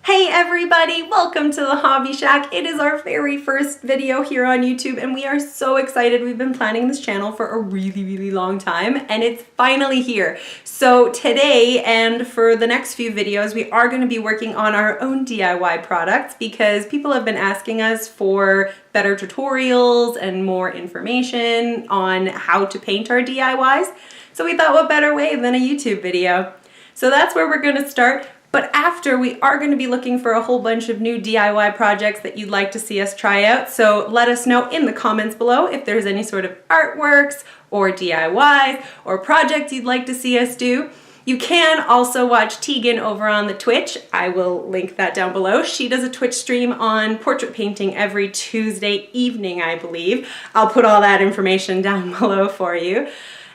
Hey everybody, welcome to the Hobby Shack. It is our very first video here on YouTube and we are so excited. We've been planning this channel for a really long time and it's finally here. So today and for the next few videos, we are going to be working on our own DIY products because people have been asking us for better tutorials and more information on how to paint our DIYs. So we thought what better way than a YouTube video. So that's where we're going to start. But after, we are going to be looking for a whole bunch of new DIY projects that you'd like to see us try out. So let us know in the comments below if there's any sort of artworks or DIYs or projects you'd like to see us do. You can also watch Tegan over on the Twitch. I will link that down below. She does a Twitch stream on portrait painting every Tuesday evening, I believe. I'll put all that information down below for you.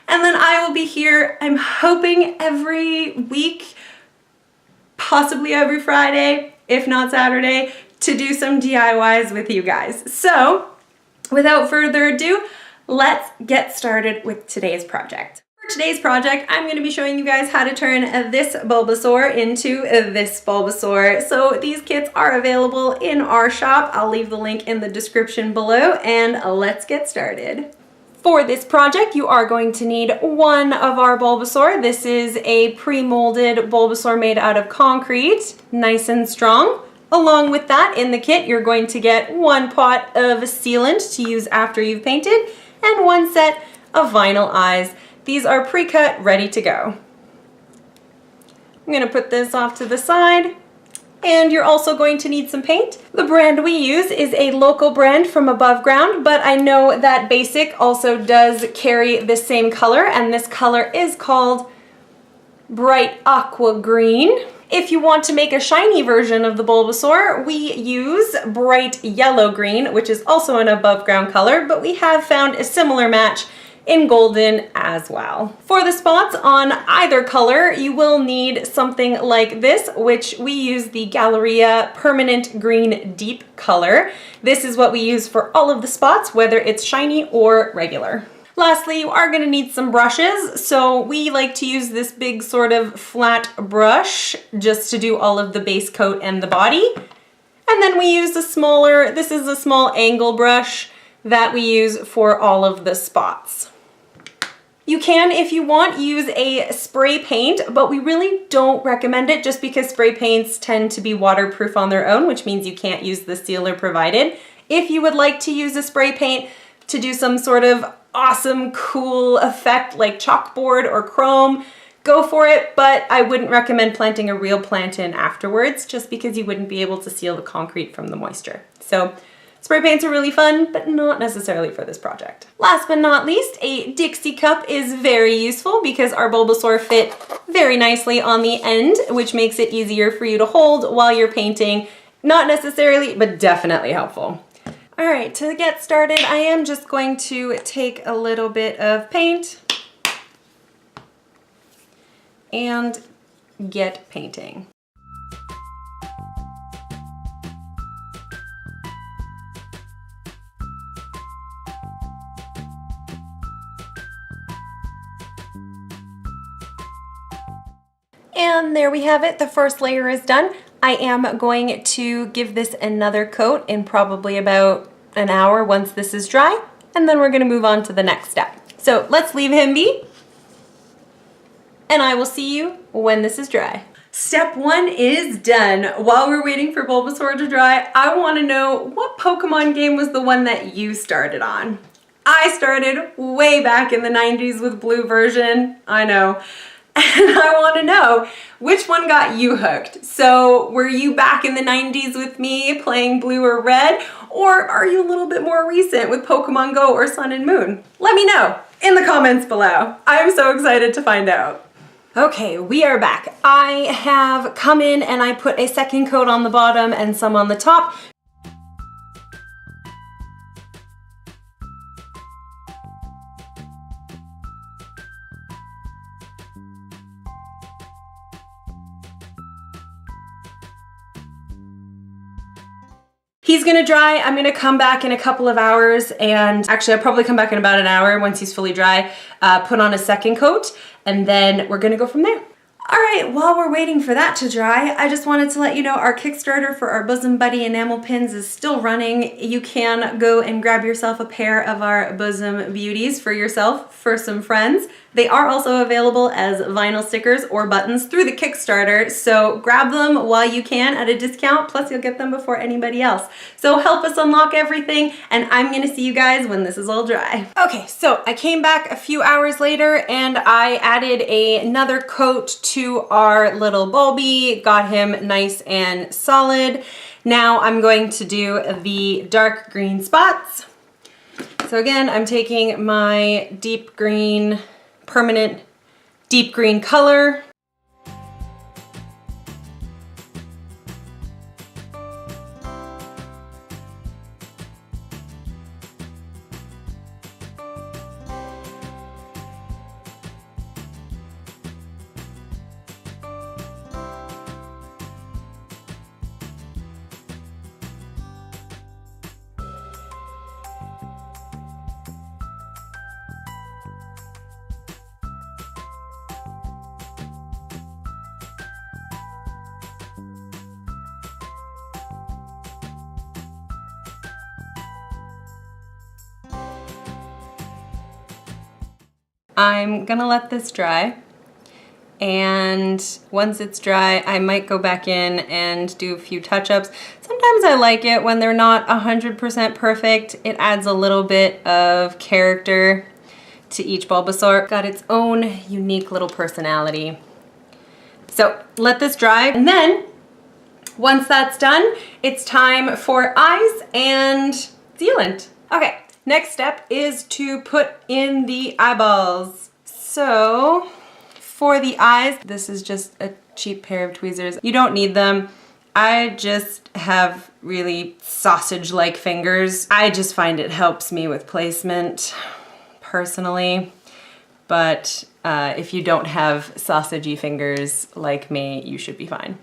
And then I will be here, I'm hoping every week, possibly every Friday, if not Saturday, to do some DIYs with you guys. So, without further ado, let's get started with today's project. For today's project, I'm going to be showing you guys how to turn this Bulbasaur into this Bulbasaur. So these kits are available in our shop. I'll leave the link in the description below, and let's get started. For this project, you are going to need one of our Bulbasaur. This is a pre-molded Bulbasaur made out of concrete, nice and strong. Along with that, in the kit, you're going to get one pot of sealant to use after you've painted, and one set of vinyl eyes. These are pre-cut, ready to go. I'm gonna put this off to the side. And you're also going to need some paint. The brand we use is a local brand from above ground, but I know that Basic also does carry the same color, and this color is called Bright Aqua Green. If you want to make a shiny version of the Bulbasaur, we use Bright Yellow Green, which is also an above ground color, but we have found a similar match in golden as well. For the spots on either color, you will need something like this, which we use the Galleria Permanent Green Deep color. This is what we use for all of the spots, whether it's shiny or regular. Lastly, you are going to need some brushes. So we like to use this big sort of flat brush just to do all of the base coat and the body. And then we use a smaller, this is a small angle brush that we use for all of the spots. You can, if you want, use a spray paint, but we really don't recommend it just because spray paints tend to be waterproof on their own, which means you can't use the sealer provided. If you would like to use a spray paint to do some sort of awesome, cool effect like chalkboard or chrome, go for it, but I wouldn't recommend planting a real plant in afterwards just because you wouldn't be able to seal the concrete from the moisture. So, spray paints are really fun, but not necessarily for this project. Last but not least, a Dixie cup is very useful because our Bulbasaur fit very nicely on the end, which makes it easier for you to hold while you're painting. Not necessarily, but definitely helpful. All right, to get started, I am just going to take a little bit of paint and get painting. And there we have it, the first layer is done. I am going to give this another coat in probably about an hour once this is dry, and then we're gonna move on to the next step. So let's leave him be, and I will see you when this is dry. Step one is done. While we're waiting for Bulbasaur to dry, I wanna know what Pokemon game was the one that you started on? I started way back in the 90s with Blue version, I know. And I want to know, which one got you hooked? So were you back in the 90s with me playing Blue or Red? Or are you a little bit more recent with Pokemon Go or Sun and Moon? Let me know in the comments below. I'm so excited to find out. Okay, we are back. I have come in and I put a second coat on the bottom and some on the top. He's gonna dry. I'm gonna come back in a couple of hours, and actually I'll probably come back in about an hour once he's fully dry, put on a second coat, and then we're gonna go from there. All right, while we're waiting for that to dry, I just wanted to let you know our Kickstarter for our Bosom Buddy enamel pins is still running. You can go and grab yourself a pair of our Bosom Beauties for yourself, for some friends. They are also available as vinyl stickers or buttons through the Kickstarter, so grab them while you can at a discount, plus you'll get them before anybody else. So help us unlock everything, and I'm gonna see you guys when this is all dry. Okay, so I came back a few hours later and I added another coat to our little bulby, got him nice and solid. Now I'm going to do the dark green spots. So again, I'm taking my deep green, permanent deep green color. I'm gonna let this dry, and once it's dry I might go back in and do a few touch-ups. Sometimes I like it when they're not 100% perfect. It adds a little bit of character to each Bulbasaur. Got its own unique little personality. So let this dry, and then once that's done, it's time for eyes and sealant. Okay. Next step is to put in the eyeballs. So for the eyes, this is just a cheap pair of tweezers. You don't need them. I just have really sausage-like fingers. I just find it helps me with placement personally. But if you don't have sausagey fingers like me, you should be fine.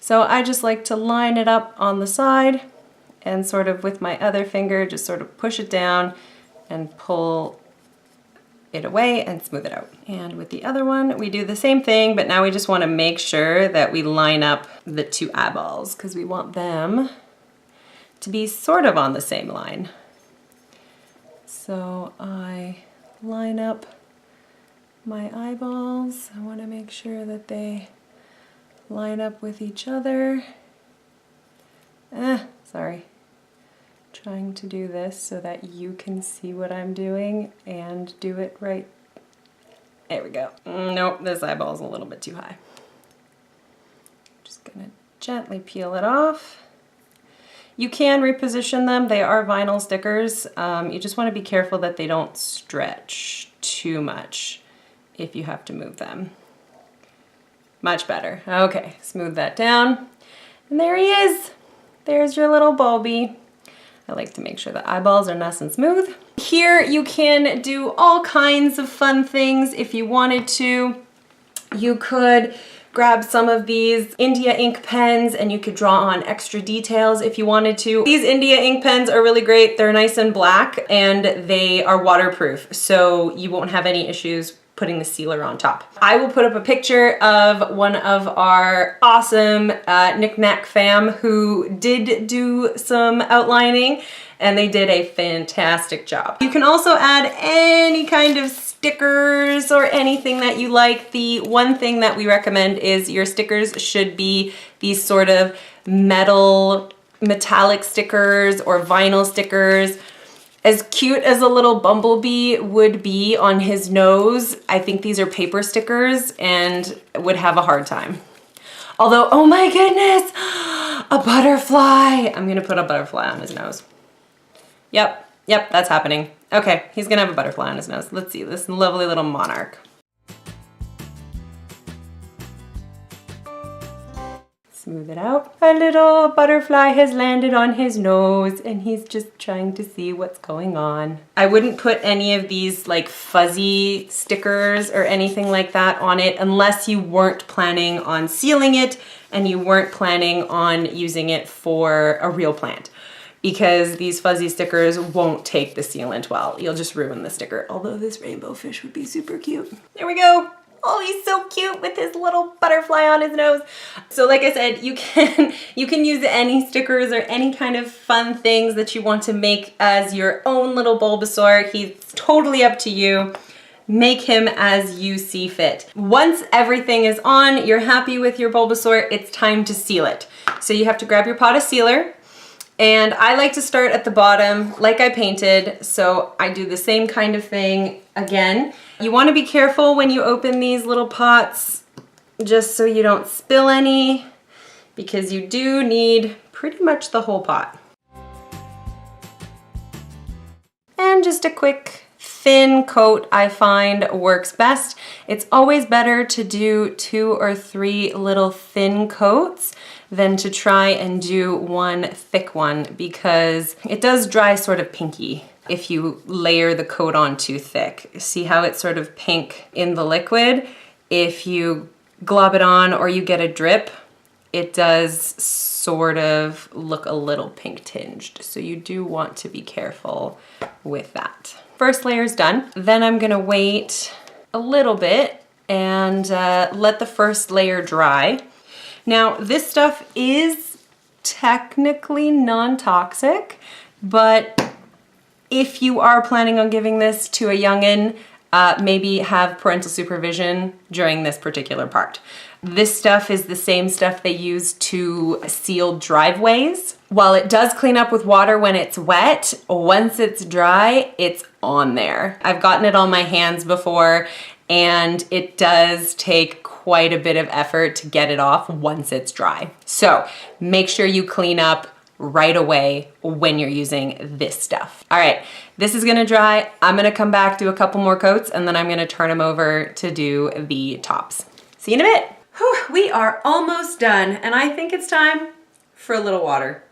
So I just like to line it up on the side and sort of with my other finger, just sort of push it down and pull it away and smooth it out. And with the other one, we do the same thing, but now we just wanna make sure that we line up the two eyeballs because we want them to be sort of on the same line. So I line up my eyeballs. I wanna make sure that they line up with each other. Sorry. Trying to do this so that you can see what I'm doing and do it right. There we go. Nope, this eyeball's a little bit too high. Just gonna gently peel it off. You can reposition them. They are vinyl stickers. You just want to be careful that they don't stretch too much if you have to move them. Much better. Okay, smooth that down. And there he is. There's your little bulby. I like to make sure the eyeballs are nice and smooth. Here you can do all kinds of fun things if you wanted to. You could grab some of these India ink pens and you could draw on extra details if you wanted to. These India ink pens are really great. They're nice and black and they are waterproof, so you won't have any issues putting the sealer on top. I will put up a picture of one of our awesome knick-knack fam who did do some outlining and they did a fantastic job. You can also add any kind of stickers or anything that you like. The one thing that we recommend is your stickers should be these sort of metallic stickers or vinyl stickers. As cute as a little bumblebee would be on his nose, I think these are paper stickers and would have a hard time. Although, oh my goodness, a butterfly. I'm gonna put a butterfly on his nose. Yep, that's happening. Okay, he's gonna have a butterfly on his nose. Let's see, this lovely little monarch. Smooth it out. A little butterfly has landed on his nose and he's just trying to see what's going on. I wouldn't put any of these like fuzzy stickers or anything like that on it unless you weren't planning on sealing it and you weren't planning on using it for a real plant, because these fuzzy stickers won't take the sealant well. You'll just ruin the sticker, although this rainbow fish would be super cute. There we go. Oh, he's so cute with his little butterfly on his nose. So like I said, you can use any stickers or any kind of fun things that you want to make as your own little Bulbasaur. He's totally up to you. Make him as you see fit. Once everything is on, you're happy with your Bulbasaur, it's time to seal it. So you have to grab your pot of sealer, and I like to start at the bottom like I painted, so I do the same kind of thing again. You want to be careful when you open these little pots, just so you don't spill any, because you do need pretty much the whole pot. And just a quick thin coat I find works best. It's always better to do 2 or 3 little thin coats than to try and do one thick one, because it does dry sort of pinky if you layer the coat on too thick. See how it's sort of pink in the liquid? If you glob it on or you get a drip, it does sort of look a little pink tinged. So you do want to be careful with that. First layer's done. Then I'm gonna wait a little bit and let the first layer dry. Now, this stuff is technically non-toxic, but if you are planning on giving this to a youngin', maybe have parental supervision during this particular part. This stuff is the same stuff they use to seal driveways. While it does clean up with water when it's wet, once it's dry, it's on there. I've gotten it on my hands before, and it does take quite a bit of effort to get it off once it's dry. So make sure you clean up right away when you're using this stuff. All right, this is gonna dry. I'm gonna come back, do a couple more coats, and then I'm gonna turn them over to do the tops. See you in a bit. Whew, we are almost done, and I think it's time for a little water.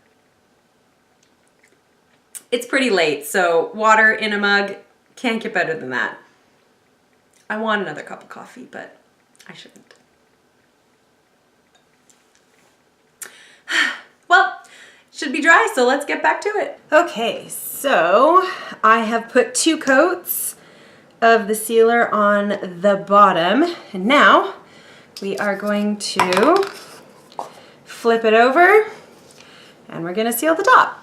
It's pretty late, so water in a mug, can't get better than that. I want another cup of coffee, but I shouldn't. Well, should be dry, so let's get back to it. Okay, so I have put 2 coats of the sealer on the bottom, and now we are going to flip it over and we're gonna seal the top.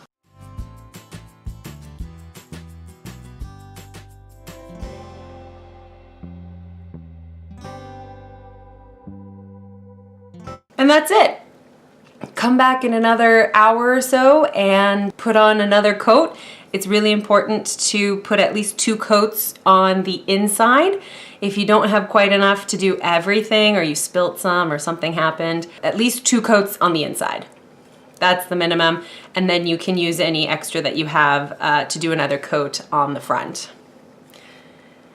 And that's it. Come back in another hour or so and put on another coat. It's really important to put at least 2 coats on the inside. If you don't have quite enough to do everything, or you spilt some or something happened, at least 2 coats on the inside. That's the minimum. And then you can use any extra that you have to do another coat on the front.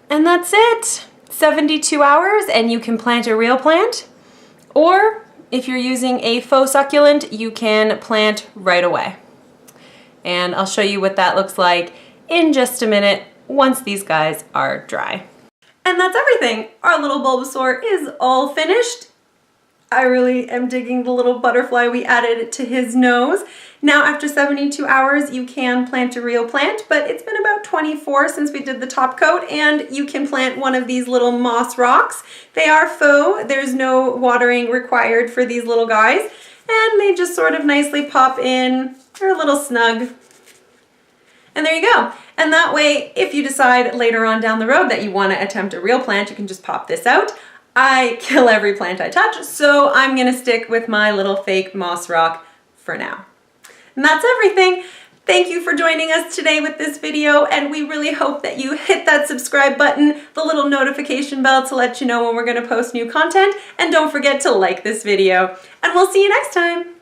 And that's it. 72 hours and you can plant a real plant, or if you're using a faux succulent, you can plant right away. And I'll show you what that looks like in just a minute once these guys are dry. And that's everything. Our little Bulbasaur is all finished. I really am digging the little butterfly we added to his nose. Now, after 72 hours, you can plant a real plant, but it's been about 24 since we did the top coat, and you can plant one of these little moss rocks. They are faux. There's no watering required for these little guys, and they just sort of nicely pop in. They're a little snug. And there you go. And that way, if you decide later on down the road that you want to attempt a real plant, you can just pop this out. I kill every plant I touch, so I'm gonna stick with my little fake moss rock for now. And that's everything. Thank you for joining us today with this video, and we really hope that you hit that subscribe button, the little notification bell to let you know when we're gonna post new content, and don't forget to like this video. And we'll see you next time.